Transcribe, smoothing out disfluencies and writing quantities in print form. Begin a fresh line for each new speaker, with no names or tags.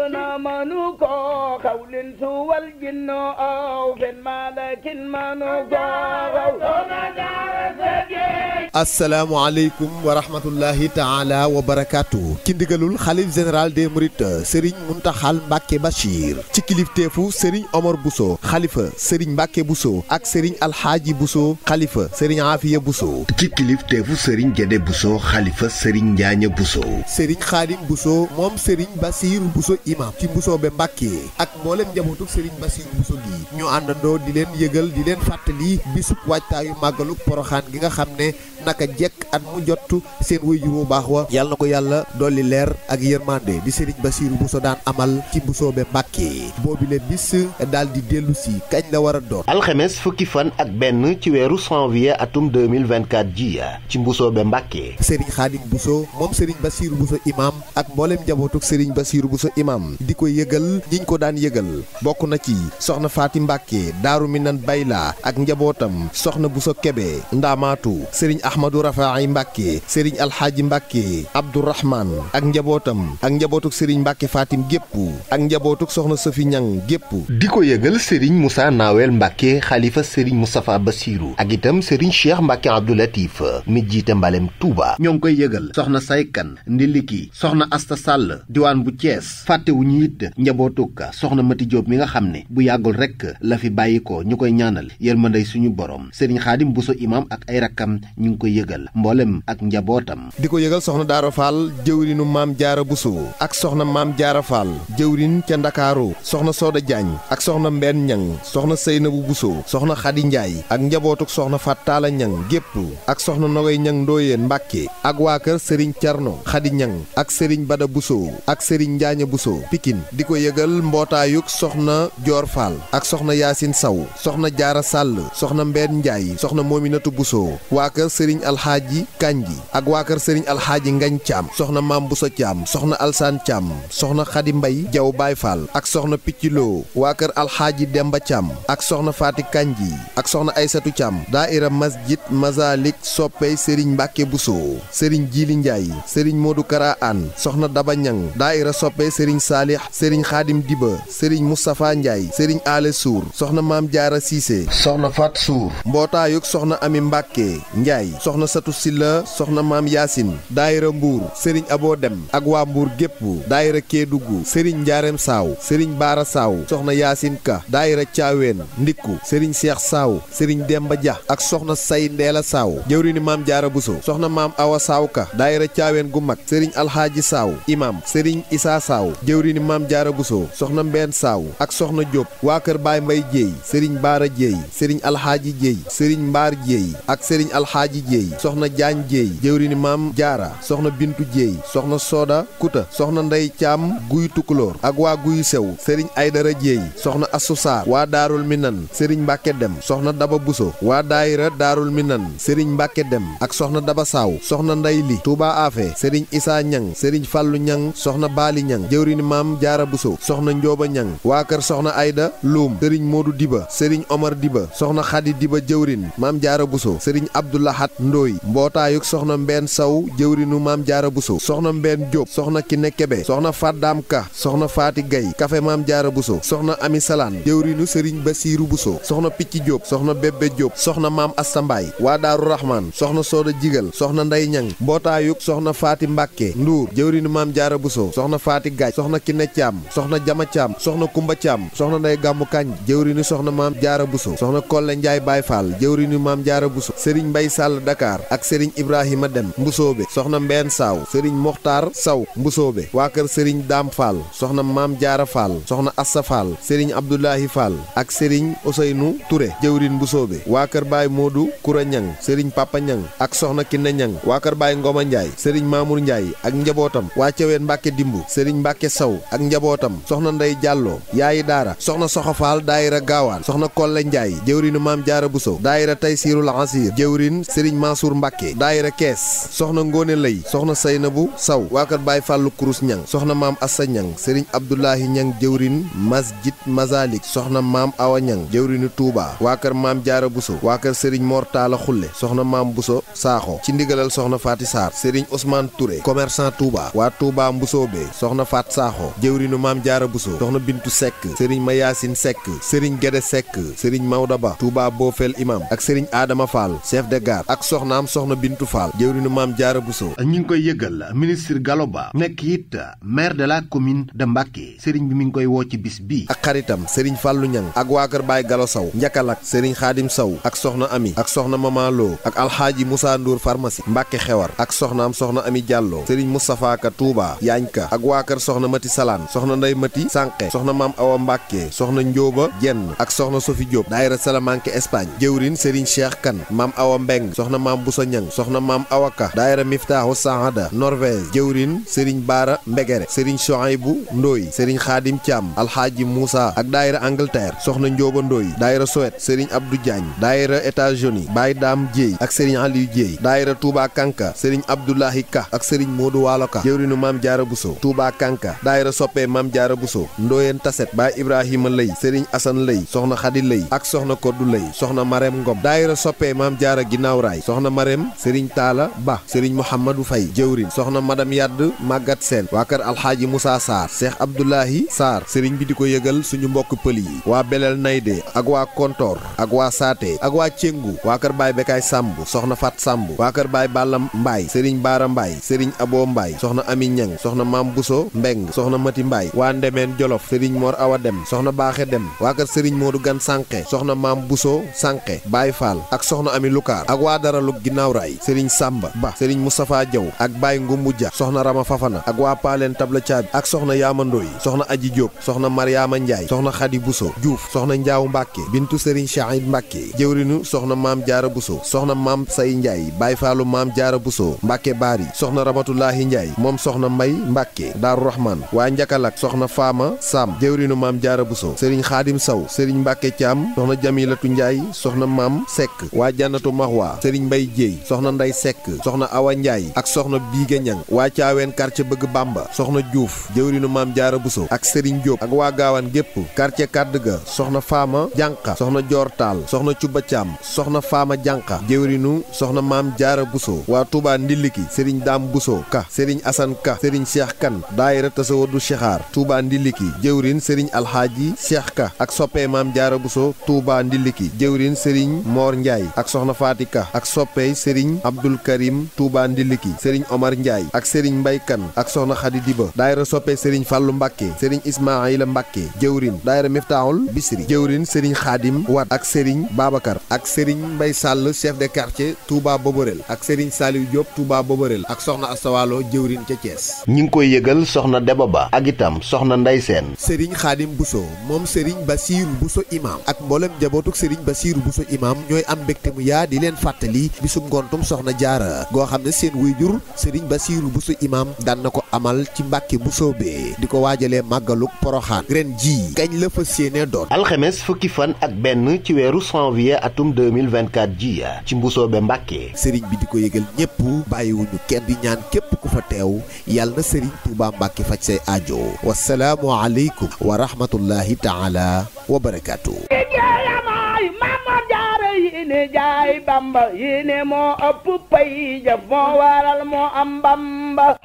أغنى منوكو قول سوى الجن أو في الملك منوكو
asalaamaaleykum wa rahmatullahi taala wa barakaatu ci ndigalul xalif général des mourides Serigne Mountakhal Mbacké Bachir ci kilifteefu Serigne Omar Bousso xalifa Serigne Mbacké Bousso ak Serigne Alxaaji Bousso xalifa Serigne Afiya Bousso
ci kilifteefu Serigne Gédé Bousso xalifa Serigne Njaaña Bousso
Serigne Khadim Bousso moom Serigne Bassirou Bousso imam ci Bousso be Mbacké ak mboolem njabootu Serigne Bassirou Bousso gi ñu àndandoo di leen yëgal di leen fàttali bisub waajtaayu màggalu Poroxaan gi nga xam ne naka jekk at mu jot seen waajur bu baax wa yàlla na ko yàlla dolli leer ak yërmande di Serigne Bassirou Bousso daan amal ci Bousso be Mbacké boobi le bis daal di dellu si kañ la war a doon
alxames fukki fan ak benn ci weeru janvier atum 2024 ji ci Bousso be Mbacké
Serigne Khadim Bousso moom Serigne Bassirou Bousso imam ak mboolem njabootuk Serigne Bassirou Bousso imam di ko yëgal ñiñ ko daan yëgal bokk na ci soxna Faati Mbacké Daaru Minan Bayla ak njabootam soxna Bousso Kébé Ndaamaatu Serigne Ahmadou Rafaay Mbacké Serigne Alxaaji Mbacké Abdourahman ak njabootam ak njabootuk Serigne Mbacké Fatim gépp ak njabootuk soxna Sofi Ñang gépp
di ko yëgal Serigne Moussa Nawel Mbacké xalifa Serigne Moustapha Bassirou ak itam Serigne Cheikh Mbacké Abdou Latif mi jiite mbalem Touba ñoo ngi koy yëgal soxna Saykan Ndiliki soxna Asta Sall diwaan bu Thiès fàttewuñu it njabootuk soxna Mati Diop mi nga xam ne bu yàggul rek la fi bàyyi ko ñu koy ñaanal yërmandey suñu borom Serigne Khadim Bousso imam ak ay rakkam ñu ngi koy yëgal mboolem ak njabootam
di ko yëgal soxna Daara Fall jëwrinu maam Jaara Bousso ak soxna maam Jaara Fall jëwrin ca Ndakaaru soxna Sooda Jaañ ak soxna Mbeen Ñang soxna Seynabu Bousso soxna Xadi Njaay ak njabootuk soxna Fattaala Ñang gépp ak soxna Nogoy Ñang Ndooyeen Mbàkke ak waa kër Serigne Cerno Xadi Ñang ak Serigne Bada Bousso ak Serigne Njaaña Bousso Pikin di ko yëgal mbootaayuk soxna Joor Fall ak soxna Yaasin Saw soxna Jaara Sàll soxna Mbeen Njaay soxna Moominatu Bousso waa kër Serigne Alxaaji Kanji ak waa kër Serigne Alxaaji Ngañ Caam soxna Maam Bousso Caam soxna Alsaan Caam soxna Xadi Mbay Jaw Baay Faal ak soxna Picciloo waa kër Alxaaji Demba Caam ak soxna Faati Kanji ak soxna Aysatu Caam daaira masjid Mazalik soppey Serigne Mbacké Bousso Serigne Jili Njaay Serigne Modou Kara An soxna Daba Ñang daaira soppey Serigne Saalix Serigne Xaadim Diba Serigne Moustapha Njaay Serigne Ale Suur soxna Maam Jaara Siise
soxna Fat Suur
mbootaayuk soxna Ami Mbacké Njaay soxna Satu Silla soxna Maam Yaasin daayira Mbuur Serigne Abo Dem ak waa Mbuur gépp daayira Kéedugu Serigne Njaareem Saaw Serigne Baara Saaw soxna Yaasin Ka daayira Caaween Ndikku Serigne Seex Saaw Serigne Demba Dia ak soxna Say Ndeela Saaw jëwrini Maam Jaara Bousso soxna Maam Awa Saaw Ka daayira Caaween gu mag Serigne Alxaaji Saaw imam Serigne Isaa Saaw jëwrini Maam Jaara Bousso soxna Mbeen Saaw ak soxna Jóob waa kër Baay Mbay Jéey Serigne Baara Jéey Serigne Alxaaji Jéey Serigne Mbaar Jéey ak Serigne Alxaaji Jéey soxna Jaañ Jéey jëwrini Maam Jaara soxna Bintu Jéey soxna Sooda Kuta soxna Ndey Caam Guy Tukulóor ak waa Guy Sew Serigne Aydara Jéey soxna Assu Saar waa Daarul Minan Serigne Mbacké Dem soxna Daba Bousso waa daayira Daarul Minan Serigne Mbacké Dem ak soxna Daba Saaw soxna Ndey Li Touba Afe Serigne Isaa Ñang Serigne Fallu Ñang soxna Baali Ñang jëwrini Maam Jaara Bousso soxna Njooba Ñang waa kër soxna Ayda Luum Serigne Moodu Diba Serigne Omar Diba soxna Xadi Diba jëwrin Maam Jaara Bousso Serigne Abdoulahat Ndooy mbootaayuk soxna Mbeen Saw jëwrinu Maam Jaara Bousso soxna Mbeen Jóob soxna Kine Kebe soxna Faddaam Ka soxna Faati Gay Kafe Maam Jaara Bousso soxna Ami Salaan jëwrinu Serigne Bassirou Bousso soxna Picci Jóob soxna Bébbe Jóob soxna Maam Asta Mbaay waa Daaru Rahman soxna Sooda Jigal soxna Ndey Ñang mbootaayuk soxna Faati Mbàkke Nduur jëwrinu Maam Jaara Bousso soxna Faati Gaaj soxna Kine Caam soxna Jama Caam soxna Kumba Caam soxna Ndey Gàmmu Kañ jëwrinu soxna Maam Jaara Bousso soxna Kolle Njaay Baay Faal jëwrinu Maam Jaara Bousso Serigne Mbay Sàll Dakar ak Serigne Ibrahima Dem Mbusoobe soxna Mbeen Saaw Serigne Moxtaar Saw Mbusoobe waa kër Serigne Daam Faal soxna Maam Jaara Faal soxna Assa Faal Serigne Abdoulahi Faal ak Serigne Ousseynou Touré jëwrin Mbusoobe waa kër Baay Moodu Kura Ñang Serigne Papa Ñang ak soxna Kinne Ñang waa kër Baay Ngoma Njaay Serigne Mamour Njaay ak njabootam waa Ceween Mbàkke Dimbu Serigne Mbàkke Saw ak njabootam soxna Ndey Jàlloo yaayi daara soxna Soxo Faal daayira Gaawaan soxna Kolle Njaay jëwrinu Maam Jaara Bousso daayira Taysirul Asir jëwrin Serigne sëriñ Mansour Mbàkke daayira Kees soxna Ngóone Lay soxna Saynabu Saw waa kër Baay Fàllu Kurus Ñang soxna maam Assa Ñang sëriñ Abdoulahi Ñang jëwrin Masjid Mazalik soxna maam Awa Ñang jëwrinu Touba waa kër maam Jaara Buso waa kër sëriñ Mortala Xulle soxna maam Buso Saaxo ci ndigalal soxna Faati Saar sëriñ Ousmane Touré commerçant Touba waa Touba Mbusoobe soxna Faat Saaxo jëwrinu maam Jaara Buso soxna Bintu Sekk sëriñ Mayaasin Sekk sëriñ Gede Sekk sëriñ Mawda Ba Touba Boofel imam ak sëriñ Adama Fall chef de gare ak soxnaam soxna Bintu Fall jëwrinu maam Jaara Buso.
ñi ngi koy yëgal ministre Gallo Ba nekk it maire de la commune de Mbacké sëriñ bi mi ngi koy woo ci bis bi
ak xaritam sëriñ Fàllu Ñang ak waa kër Baay Galo Saw njakalak sëriñ Xaadim Saw ak soxna Ami ak soxna Mama Lo ak alxaaji Moussa Ndour pharmacie Mbacké xewar ak soxnaam soxna Ami Diallo sëriñ Moustapha Ka Touba Yaañka ak waa kër soxna Mati Salaan soxna Ndey Mati Sànqe soxna maam Awa Mbàkke soxna Njóoba Jenn ak soxna Sofi Diop daayira Salamanque Espagne jëwrin sëriñ Cheikh Kan maam Awa Mbeng soxna maam Busa Ñang soxna maam Awa Ka daayira Miftaahu Sahada Norvège jëwrin sëriñ Baara Mbegere sëriñ Sohaybu Ndooy sëriñ Xaadim Caam alxaaji Moussa ak daayira Angleterre soxna Njóoba Ndooy daayira Suède sëriñ Abdou Diagne daayira États-Unis Baay Daam Jéey ak sëriñ Aliou Jéey daayira Touba Kanka sëriñ Abdoulahi Ka ak sëriñ Moodu Waalo Ka jëwrinu maam Jaara Buso Touba Kanka daayira soppee maam Jaara Buso Ndooyeen Taset Baay Ibrahima Lay sëriñ Asan Lay soxna Xadi Lay ak soxna Koddu Lay soxna Marème Ngom daayira soppee maam Jaara Ginnaaw Raay soxna Marème sëriñ Taala Ba sëriñ Mouhamadou Fay jëwrin soxna madame Yadd Magat Seen waa kër alxaaji Moussa Sarr Cheikh Abdoulahi Sarr sëriñ bi di ko yëgal suñu mbokk pël yi waa Belel Nayde ak waa Kontor ak waa Saate ak waa Céngu waa kër Baay Bekaay Samb soxna Fat Samb waa kër Baay Balla Mbaay sëriñ Baara Mbaay sëriñ Abo Mbaay soxna Ami Ñang soxna Maam Buso Mbeng soxna Mati Mbaay waa Ndemeen Jolof sëriñ Mor Awa Dem soxna Baaxe Dem waa kër sëriñ Moodu Gan Sànqe soxna Maam Buso Sànqe Baay Faal ak soxna Ami Lukaar ak waa Daralug Ginnaaw Raay sëriñ Samba Ba sëriñ Moustapha Jaw ak Baay Ngumbu Ja soxna Rama Fafana ak waa Paaleen Tabla Caabi ak soxna Yaama Ndooy soxna Aji Jóob soxna Mariama Njaay soxna Xadi Buso Juuf soxna Njaaw Mbàkke bintu sëriñ Shahid Mbàkke jëwrinu soxna Maam Jaara Buso soxna Maam Say Njaay Baay Faalu Maam Jaara Buso Mbàkke Baari soxna Ramatulaahi Njaay moom soxna Mbay Mbàkke Daaru Rahman waa Njakalak soxna Faama Sam jëwrinu Maam Jaara Buso sëriñ Xaadim Saw sëriñ Mbàkke Caam soxna Jamilatu Njaay soxna Maam Sekk waa Jannatu Mahwa sëriñ Mbay Jéey soxna Nday Sekk soxna Awa Njaay ak soxna Biige Ñang waa Caaween quartier Bëgg Bamba soxna Juuf jëwrinu Maam Jaara Buso ak sëriñ Jóob ak waa Gaawaan gépp quartier Kàddga soxna Faama Jànqa soxna Joor Taal soxna Cuba Caam soxna Faama Jànqa jëwrinu soxna Maam Jaara Buso waa Touba Ndiliki sëriñ Daam Buso Ka sëriñ Asan Ka sëriñ Cheikh Kan daayira Tasawudu Chixaar Touba Ndiliki jëwrin sëriñ Alxaaji Cheikh Ka ak soppee Maam Jaara Buso Touba Ndiliki jëwrin sëriñ Moor Njaay ak soxna Faati Ka ak soppey sëriñ Abdul Karim Touba Ndiliki sëriñ Omar Njaay ak sëriñ Mbay Kan ak soxna Xadi Diba daayira soppee sëriñ Fàllu Mbàkke sëriñ Ismaayila Mbàkke jëwrin daayira Miftaaxul Bisri jëwrin sëriñ Xaadim Wat ak sëriñ Babacar ak sëriñ Mbay Sàll chef de quartier Touba Boborel ak sëriñ Saliou Diop Touba Boborel ak soxna Astawalo jëwrin ca Thiès.
ñi ngi koy yëgal soxna Deba Ba ak itam soxna Nday Seen
sëriñ Xaadim Buso moom sëriñ Basiiru Buso imam ak mboolem njabootuk sëriñ Basiiru Buso imam ñooy am mbégte mu yaa di leen fàttali bisum ngontum soxna Jaara goo xam ne seen wuyjur sëriñ Basiiru Buso imam daan na ko amal ci Mbàkke Busoobe di ko waajalee màggaluk Poroxaan ren ji kañ la fas yéene doon
alxemes fukki fan ak benn ci weeru janvier atum 2024 ji ci Mbusoobe Mbàkke
sëriñ bi di ko yëgal ñépp bàyyiwuñu kenn di ñaan képp ku fa teew yàlla na sëriñ Tuubaa Mbàkke faj say aajo wasalaamu aleykum wa rahmatullahi taala wa barakaatu
yéene jaay Bamba yéene moo ëpp pay jëf moo waral moo am Bamba